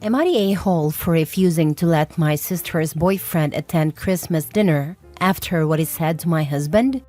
Am I the a-hole for refusing to let my sister's boyfriend attend Christmas dinner after what he said to my husband?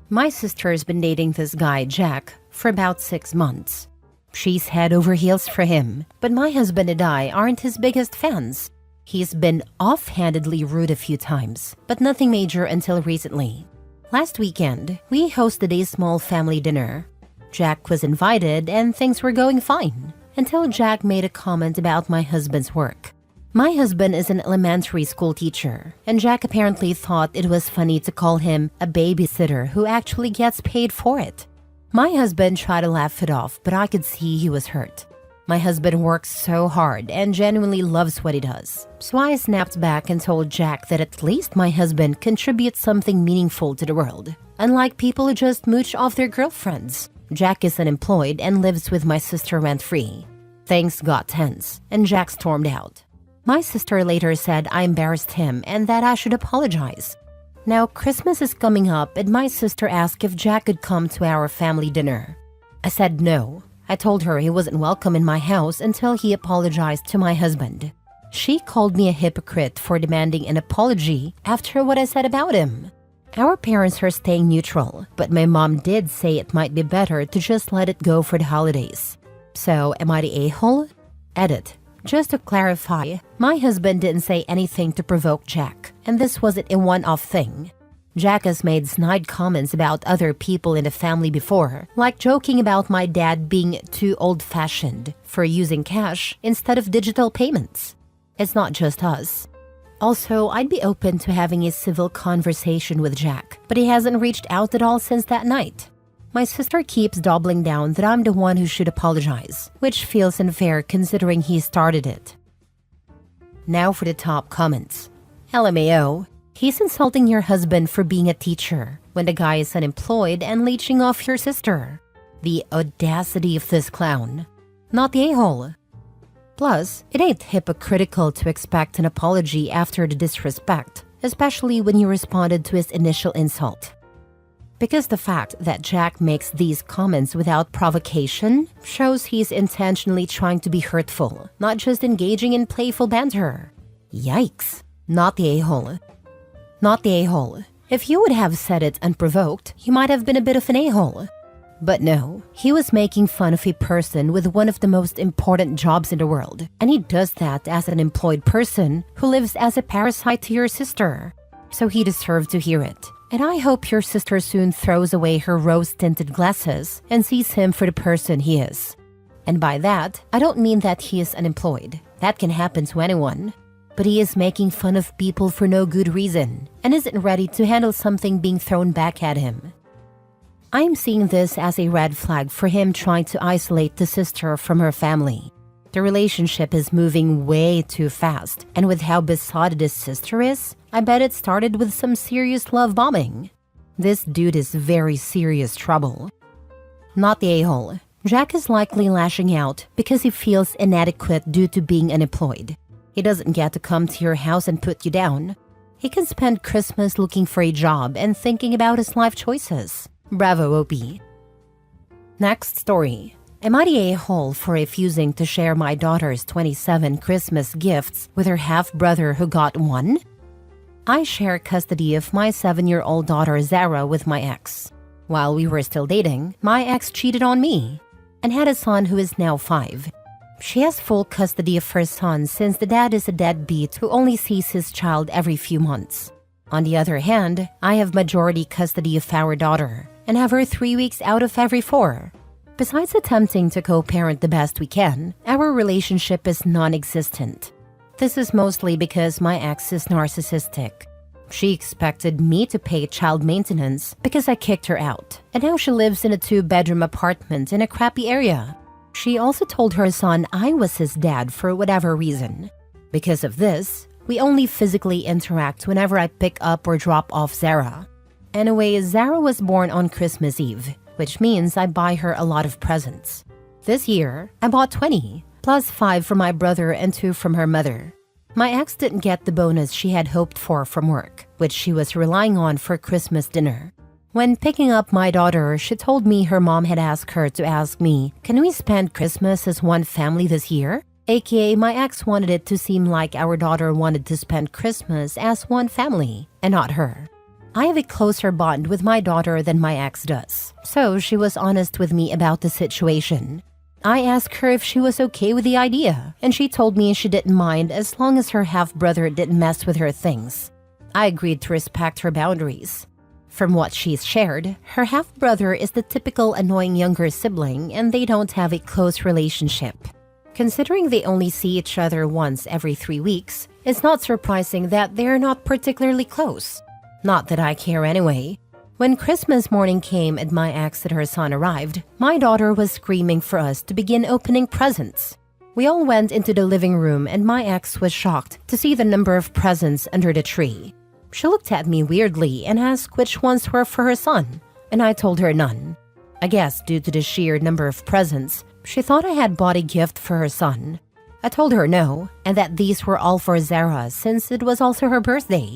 My sister's been dating this guy, Jack, for about 6 months. She's head over heels for him, but my husband and I aren't his biggest fans. He's been offhandedly rude a few times, but nothing major until recently. Last weekend, we hosted a small family dinner. Jack was invited and things were going fine, until Jack made a comment about my husband's work. My husband is an elementary school teacher, and Jack apparently thought it was funny to call him a babysitter who actually gets paid for it. My husband tried to laugh it off, but I could see he was hurt. My husband works so hard and genuinely loves what he does, so I snapped back and told Jack that at least my husband contributes something meaningful to the world, unlike people who just mooch off their girlfriends. Jack is unemployed and lives with my sister rent-free. Things got tense, and Jack stormed out. My sister later said I embarrassed him and that I should apologize. Now Christmas is coming up and my sister asked if Jack could come to our family dinner. I said no. I told her he wasn't welcome in my house until he apologized to my husband. She called me a hypocrite for demanding an apology after what I said about him. Our parents are staying neutral, but my mom did say it might be better to just let it go for the holidays. So, am I the a-hole? Edit. Just to clarify, my husband didn't say anything to provoke Jack, and this wasn't a one-off thing. Jack has made snide comments about other people in the family before, like joking about my dad being too old-fashioned for using cash instead of digital payments. It's not just us. Also, I'd be open to having a civil conversation with Jack, but he hasn't reached out at all since that night. My sister keeps doubling down that I'm the one who should apologize, which feels unfair considering he started it. Now for the top comments. LMAO, he's insulting your husband for being a teacher when the guy is unemployed and leeching off your sister. The audacity of this clown. Not the a-hole. Plus, it ain't hypocritical to expect an apology after the disrespect, especially when you responded to his initial insult. Because the fact that Jack makes these comments without provocation shows he's intentionally trying to be hurtful, not just engaging in playful banter. Yikes. Not the a-hole. Not the a-hole. If you would have said it unprovoked, you might have been a bit of an a-hole. But no, he was making fun of a person with one of the most important jobs in the world, and he does that as an employed person who lives as a parasite to your sister. So he deserved to hear it. And I hope your sister soon throws away her rose-tinted glasses and sees him for the person he is. And by that, I don't mean that he is unemployed. That can happen to anyone. But he is making fun of people for no good reason and isn't ready to handle something being thrown back at him. I'm seeing this as a red flag for him trying to isolate the sister from her family. The relationship is moving way too fast, and with how besotted his sister is, I bet it started with some serious love bombing. This dude is very serious trouble. Not the a-hole. Jack is likely lashing out because he feels inadequate due to being unemployed. He doesn't get to come to your house and put you down. He can spend Christmas looking for a job and thinking about his life choices. Bravo, OP. Next story. Am I the a-hole for refusing to share my daughter's 27 Christmas gifts with her half-brother who got one? I share custody of my 7-year-old daughter Zara with my ex. While we were still dating, my ex cheated on me and had a son who is now 5. She has full custody of her son since the dad is a deadbeat who only sees his child every few months. On the other hand, I have majority custody of our daughter and have her 3 weeks out of every 4. Besides attempting to co-parent the best we can, our relationship is non-existent. This is mostly because my ex is narcissistic. She expected me to pay child maintenance because I kicked her out, and now she lives in a 2-bedroom apartment in a crappy area. She also told her son I was his dad for whatever reason. Because of this, we only physically interact whenever I pick up or drop off Zara. Anyway, Zara was born on Christmas Eve, which means I buy her a lot of presents. This year, I bought 20, plus 5 from my brother and 2 from her mother. My ex didn't get the bonus she had hoped for from work, which she was relying on for Christmas dinner. When picking up my daughter, she told me her mom had asked her to ask me, "Can we spend Christmas as one family this year?" aka my ex wanted it to seem like our daughter wanted to spend Christmas as one family and not her. I have a closer bond with my daughter than my ex does, so she was honest with me about the situation. I asked her if she was okay with the idea, and she told me she didn't mind as long as her half-brother didn't mess with her things. I agreed to respect her boundaries. From what she's shared, her half-brother is the typical annoying younger sibling and they don't have a close relationship. Considering they only see each other once every 3 weeks, it's not surprising that they're not particularly close. Not that I care anyway. When Christmas morning came and my ex and her son arrived, my daughter was screaming for us to begin opening presents. We all went into the living room and my ex was shocked to see the number of presents under the tree. She looked at me weirdly and asked which ones were for her son, and I told her none. I guess due to the sheer number of presents, she thought I had bought a gift for her son. I told her no, and that these were all for Zara since it was also her birthday.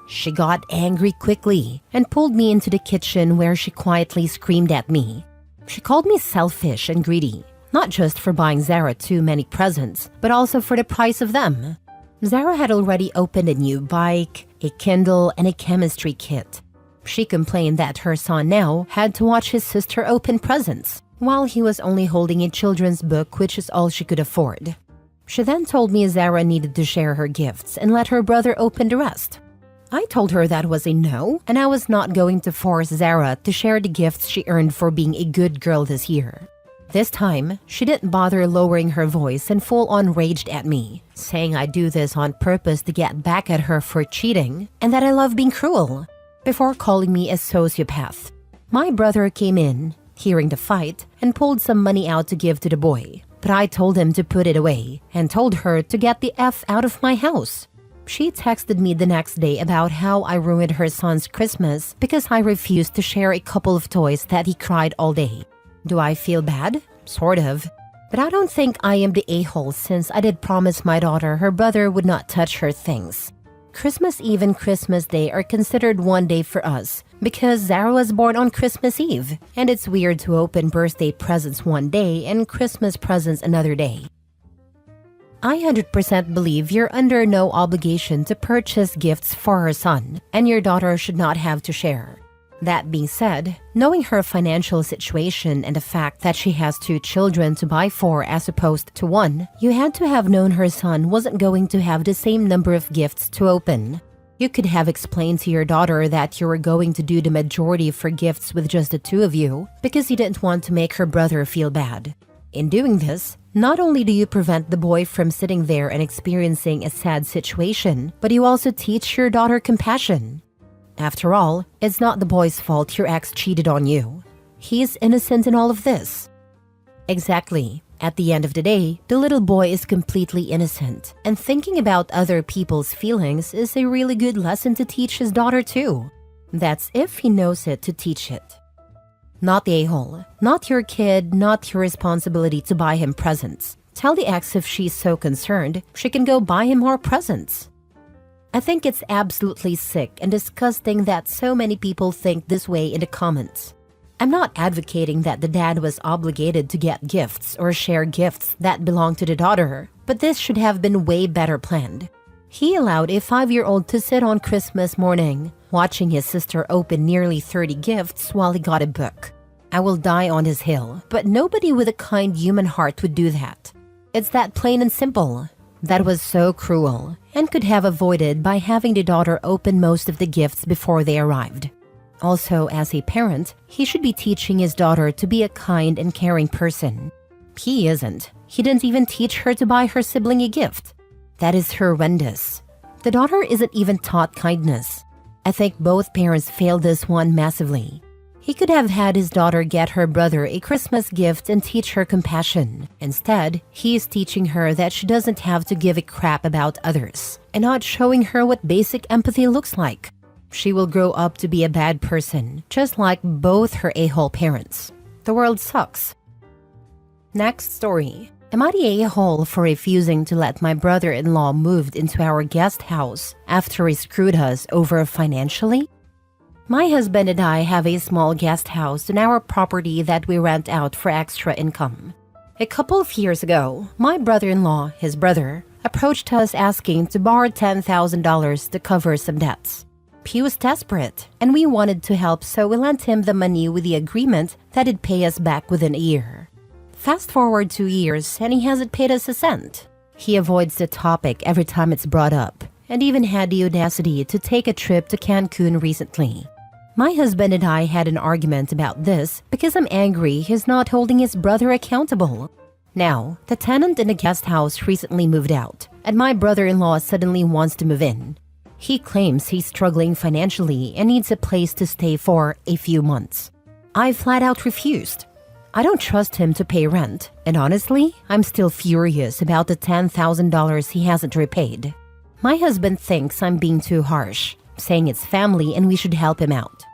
She got angry quickly and pulled me into the kitchen where she quietly screamed at me. She called me selfish and greedy, not just for buying Zara too many presents, but also for the price of them. Zara had already opened a new bike, a Kindle, and a chemistry kit. She complained that her son now had to watch his sister open presents, while he was only holding a children's book, which is all she could afford. She then told me Zara needed to share her gifts and let her brother open the rest. I told her that was a no, and I was not going to force Zara to share the gifts she earned for being a good girl this year. This time, she didn't bother lowering her voice and full-on raged at me, saying I do this on purpose to get back at her for cheating and that I love being cruel, before calling me a sociopath. My brother came in, hearing the fight, and pulled some money out to give to the boy, but I told him to put it away and told her to get the F out of my house. She texted me the next day about how I ruined her son's Christmas because I refused to share a couple of toys that he cried all day. Do I feel bad? Sort of. But I don't think I am the a-hole since I did promise my daughter her brother would not touch her things. Christmas Eve and Christmas Day are considered one day for us because Zara was born on Christmas Eve, and it's weird to open birthday presents one day and Christmas presents another day. I 100% believe you're under no obligation to purchase gifts for her son, and your daughter should not have to share. That being said, knowing her financial situation and the fact that she has 2 children to buy for as opposed to 1, you had to have known her son wasn't going to have the same number of gifts to open. You could have explained to your daughter that you were going to do the majority for gifts with just the 2 of you because you didn't want to make her brother feel bad. In doing this, not only do you prevent the boy from sitting there and experiencing a sad situation, but you also teach your daughter compassion. After all, it's not the boy's fault your ex cheated on you. He is innocent in all of this. Exactly. At the end of the day, the little boy is completely innocent, and thinking about other people's feelings is a really good lesson to teach his daughter too. That's if he knows it to teach it. Not the a-hole. Not your kid, not your responsibility to buy him presents. Tell the ex if she's so concerned, she can go buy him more presents. I think it's absolutely sick and disgusting that so many people think this way in the comments. I'm not advocating that the dad was obligated to get gifts or share gifts that belong to the daughter, but this should have been way better planned. He allowed a 5-year-old to sit on Christmas morning, watching his sister open nearly 30 gifts while he got a book. I will die on his hill, but nobody with a kind human heart would do that. It's that plain and simple. That was so cruel, and could have avoided by having the daughter open most of the gifts before they arrived. Also, as a parent, he should be teaching his daughter to be a kind and caring person. He isn't. He didn't even teach her to buy her sibling a gift. That is horrendous. The daughter isn't even taught kindness. I think both parents failed this one massively. He could have had his daughter get her brother a Christmas gift and teach her compassion. Instead, he is teaching her that she doesn't have to give a crap about others, and not showing her what basic empathy looks like. She will grow up to be a bad person, just like both her a-hole parents. The world sucks. Next story. Am I the a-hole for refusing to let my brother-in-law move into our guest house after he screwed us over financially? My husband and I have a small guest house on our property that we rent out for extra income. A couple of years ago, my brother-in-law, his brother, approached us asking to borrow $10,000 to cover some debts. He was desperate, and we wanted to help, so we lent him the money with the agreement that he'd pay us back within a year. Fast forward 2 years, and he hasn't paid us a cent. He avoids the topic every time it's brought up, and even had the audacity to take a trip to Cancun recently. My husband and I had an argument about this because I'm angry he's not holding his brother accountable. Now, the tenant in the guest house recently moved out, and my brother-in-law suddenly wants to move in. He claims he's struggling financially and needs a place to stay for a few months. I flat out refused. I don't trust him to pay rent, and honestly, I'm still furious about the $10,000 he hasn't repaid. My husband thinks I'm being too harsh, saying it's family and we should help him out.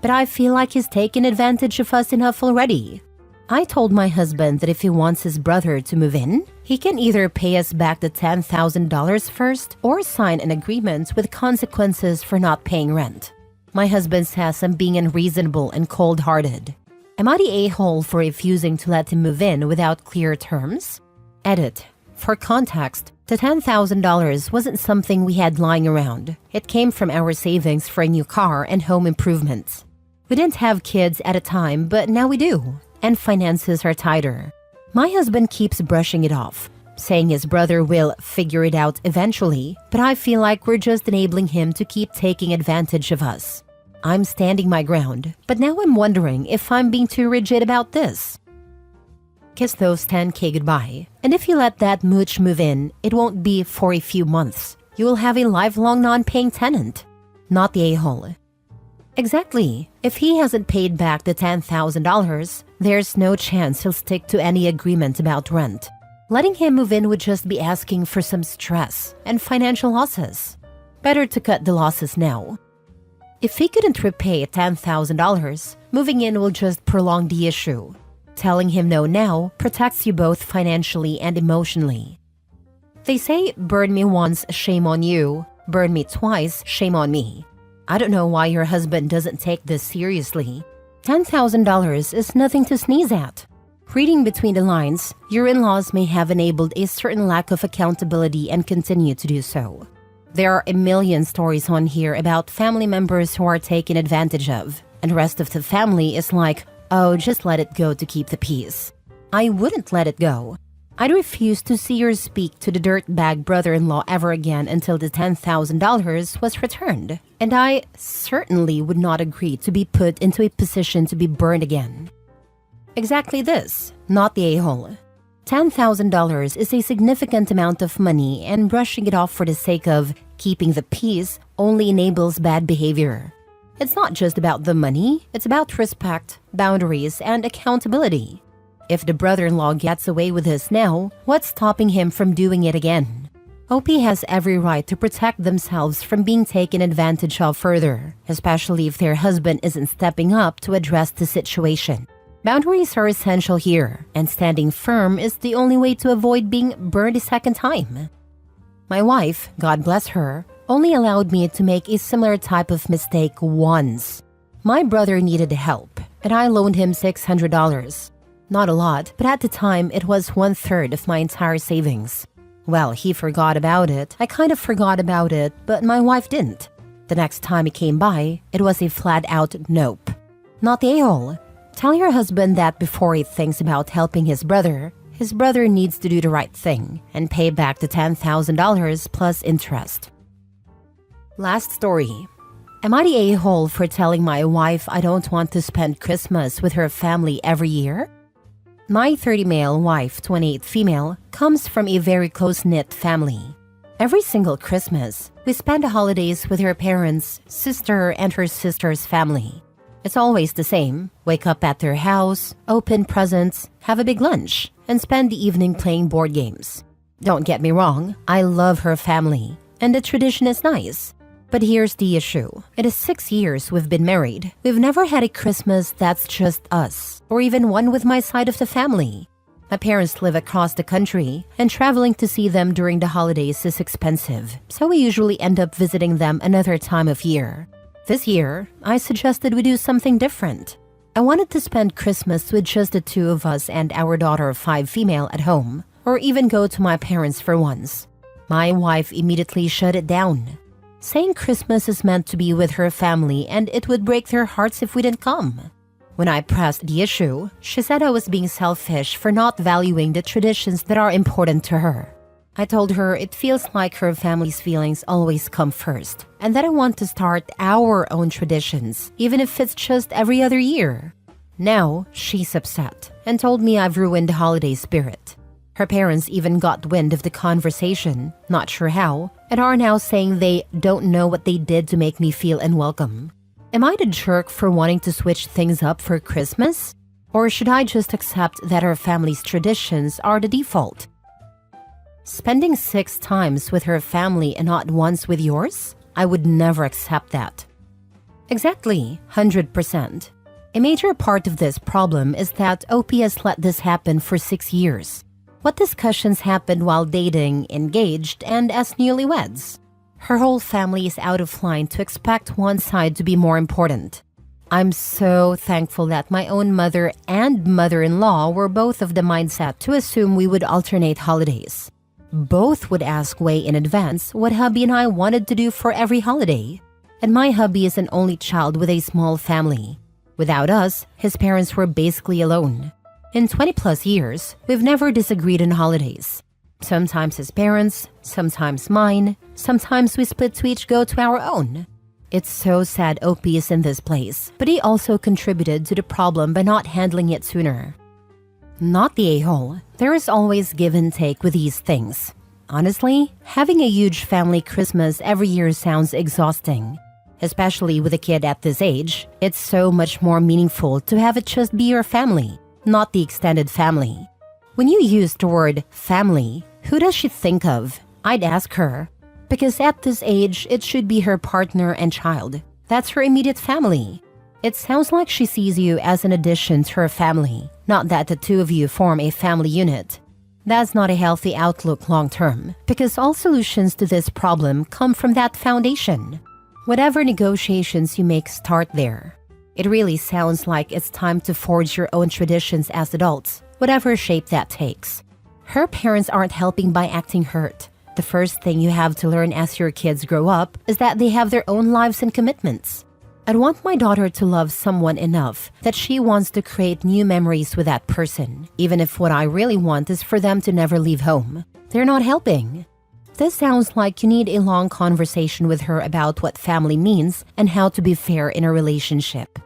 But I feel like he's taken advantage of us enough already. I told my husband that if he wants his brother to move in, he can either pay us back the $10,000 first or sign an agreement with consequences for not paying rent. My husband says I'm being unreasonable and cold-hearted. Am I the a-hole for refusing to let him move in without clear terms? Edit. For context, the $10,000 wasn't something we had lying around. It came from our savings for a new car and home improvements. We didn't have kids at a time, but now we do, and finances are tighter. My husband keeps brushing it off, saying his brother will figure it out eventually, but I feel like we're just enabling him to keep taking advantage of us. I'm standing my ground, but now I'm wondering if I'm being too rigid about this. Kiss those $10K goodbye, and if you let that mooch move in, it won't be for a few months. You will have a lifelong non-paying tenant, not the a-hole. Exactly. If he hasn't paid back the $10,000, there's no chance he'll stick to any agreement about rent. Letting him move in would just be asking for some stress and financial losses. Better to cut the losses now. If he couldn't repay $10,000, moving in will just prolong the issue. Telling him no now protects you both financially and emotionally. They say, burn me once, shame on you. Burn me twice, shame on me. I don't know why your husband doesn't take this seriously. $10,000 is nothing to sneeze at. Reading between the lines, your in-laws may have enabled a certain lack of accountability and continue to do so. There are a million stories on here about family members who are taken advantage of, and the rest of the family is like, oh, just let it go to keep the peace. I wouldn't let it go. I'd refuse to see or speak to the dirtbag brother-in-law ever again until the $10,000 was returned, and I certainly would not agree to be put into a position to be burned again. Exactly this, not the a-hole. $10,000 is a significant amount of money, and brushing it off for the sake of keeping the peace only enables bad behavior. It's not just about the money, it's about respect, boundaries, and accountability. If the brother-in-law gets away with this now, what's stopping him from doing it again? OP has every right to protect themselves from being taken advantage of further, especially if their husband isn't stepping up to address the situation. Boundaries are essential here, and standing firm is the only way to avoid being burned a second time. My wife, God bless her, only allowed me to make a similar type of mistake once. My brother needed help, and I loaned him $600. Not a lot, but at the time it was 1/3 of my entire savings. Well, he forgot about it. I kind of forgot about it, but my wife didn't. The next time he came by, it was a flat-out nope. Not the a-hole. Tell your husband that before he thinks about helping his brother needs to do the right thing and pay back the $10,000 plus interest. Last story. Am I the a-hole for telling my wife I don't want to spend Christmas with her family every year? My 30 male wife, 28 female, comes from a very close-knit family. Every single Christmas, we spend the holidays with her parents, sister, and her sister's family. It's always the same. Wake up at their house, open presents, have a big lunch, and spend the evening playing board games. Don't get me wrong, I love her family, and the tradition is nice. But here's the issue. In the 6 years we've been married, we've never had a Christmas that's just us, or even one with my side of the family. My parents live across the country, and traveling to see them during the holidays is expensive, so we usually end up visiting them another time of year. This year, I suggested we do something different. I wanted to spend Christmas with just the two of us and our daughter, 5 female, at home, or even go to my parents for once. My wife immediately shut it down, saying Christmas is meant to be with her family and it would break their hearts if we didn't come. When I pressed the issue, she said I was being selfish for not valuing the traditions that are important to her. I told her it feels like her family's feelings always come first, and that I want to start our own traditions, even if it's just every other year. Now, she's upset and told me I've ruined the holiday spirit. Her parents even got wind of the conversation, not sure how, and are now saying they don't know what they did to make me feel unwelcome. Am I the jerk for wanting to switch things up for Christmas? Or should I just accept that her family's traditions are the default? Spending 6 times with her family and not once with yours? I would never accept that. Exactly, 100%. A major part of this problem is that OP has let this happen for 6 years. What discussions happened while dating, engaged, and as newlyweds? Her whole family is out of line to expect one side to be more important. I'm so thankful that my own mother and mother-in-law were both of the mindset to assume we would alternate holidays. Both would ask way in advance what hubby and I wanted to do for every holiday. And my hubby is an only child with a small family. Without us, his parents were basically alone. In 20+ years, we've never disagreed on holidays. Sometimes his parents, sometimes mine, sometimes we split to each go to our own. It's so sad OP is in this place, but he also contributed to the problem by not handling it sooner. Not the a-hole. There is always give and take with these things. Honestly, having a huge family Christmas every year sounds exhausting. Especially with a kid at this age, it's so much more meaningful to have it just be your family, not the extended family. When you use the word family, who does she think of? I'd ask her. Because at this age, it should be her partner and child. That's her immediate family. It sounds like she sees you as an addition to her family, not that the two of you form a family unit. That's not a healthy outlook long term, because all solutions to this problem come from that foundation. Whatever negotiations you make start there. It really sounds like it's time to forge your own traditions as adults, whatever shape that takes. Her parents aren't helping by acting hurt. The first thing you have to learn as your kids grow up is that they have their own lives and commitments. I'd want my daughter to love someone enough that she wants to create new memories with that person, even if what I really want is for them to never leave home. They're not helping. This sounds like you need a long conversation with her about what family means and how to be fair in a relationship.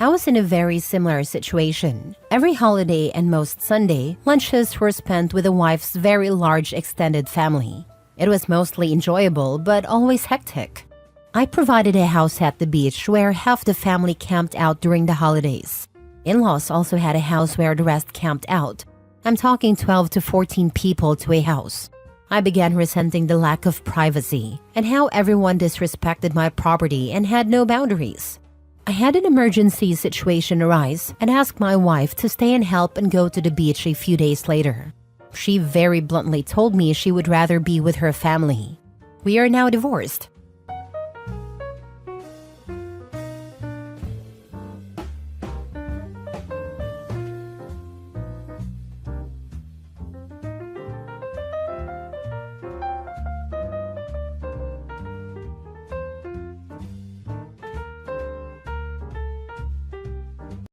I was in a very similar situation. Every holiday and most Sunday, lunches were spent with a wife's very large extended family. It was mostly enjoyable, but always hectic. I provided a house at the beach where half the family camped out during the holidays. In-laws also had a house where the rest camped out. I'm talking 12 to 14 people to a house. I began resenting the lack of privacy and how everyone disrespected my property and had no boundaries. I had an emergency situation arise and asked my wife to stay and help and go to the beach a few days later. She very bluntly told me she would rather be with her family. We are now divorced.